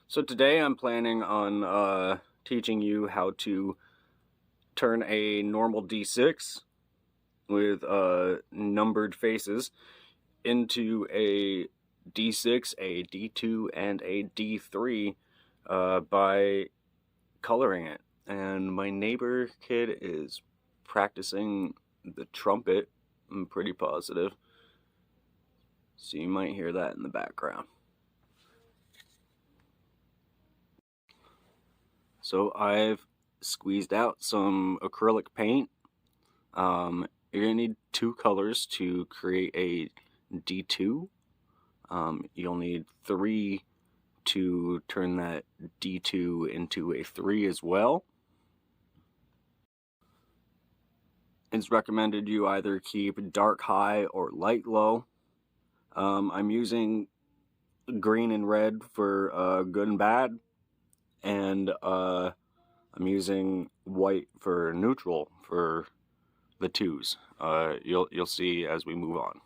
So today I'm planning on teaching you how to turn a normal D6 with numbered faces into a D6, a D2, and a D3 by coloring it. And my neighbor kid is practicing the trumpet. I'm pretty positive. So you might hear that in the background. So I've squeezed out some acrylic paint. You're going to need two colors to create a D2. You'll need 3 to turn that D2 into a 3 as well. It's recommended you either keep dark high or light low. I'm using green and red for good and bad, and I'm using white for neutral for the 2s. You'll see as we move on.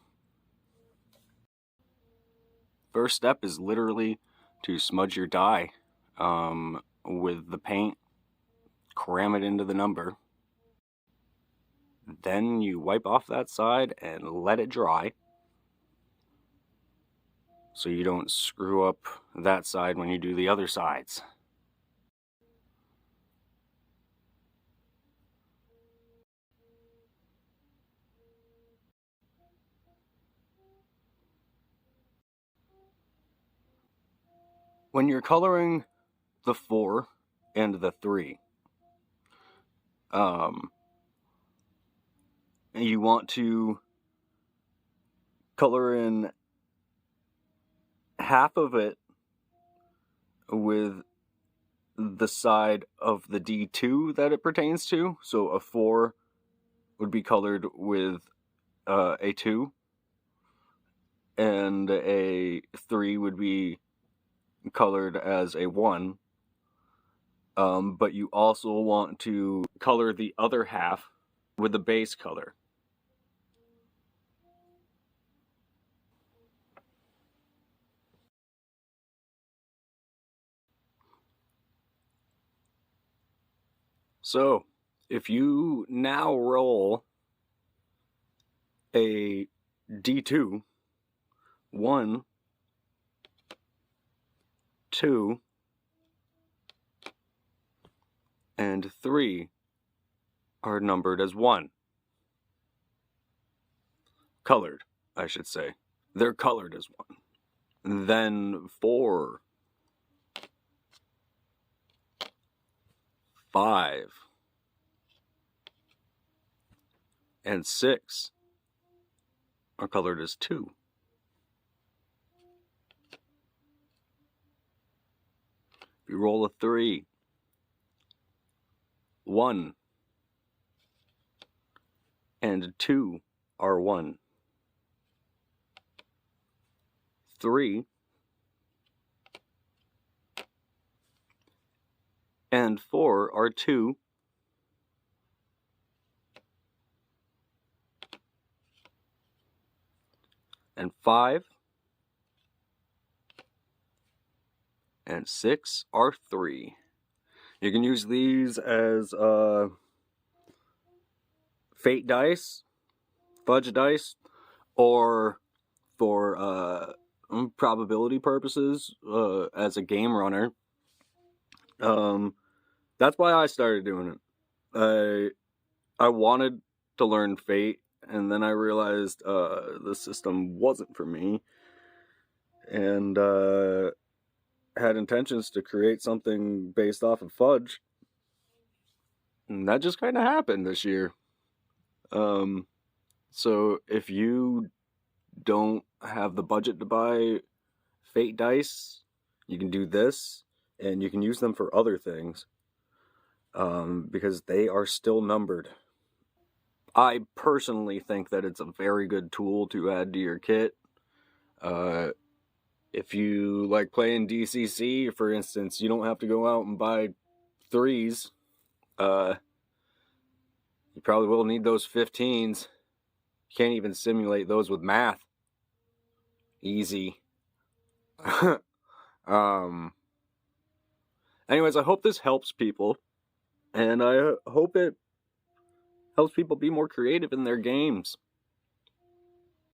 First step is literally to smudge your die with the paint, cram it into the number. Then you wipe off that side and let it dry so you don't screw up that side when you do the other sides. When you're coloring the 4 and the 3, you want to color in half of it with the side of the D2 that it pertains to. So a 4 would be colored with a 2, and a 3 would be colored as a 1. But you also want to color the other half with the base color. So, if you now roll a D2, 1, 2, and 3 are numbered as 1. Colored, I should say. They're colored as 1. Then 4, 5, and 6 are colored as 2. If you roll a 3, 1 and 2 are 1. 3 and 4 are 2. And 5 and 6 are 3. You can use these as fate dice, fudge dice, or for probability purposes as a game runner. That's why I started doing it. I wanted to learn fate, and then I realized the system wasn't for me, and had intentions to create something based off of fudge, and that just kind of happened this year. So if you don't have the budget to buy fate dice, you can do this, and you can use them for other things, because they are still numbered. I personally think that it's a very good tool to add to your kit. If you like playing DCC, for instance, you don't have to go out and buy 3s. You probably will need those 15s. You can't even simulate those with math. Easy. Anyways, I hope this helps people, and I hope it helps people be more creative in their games.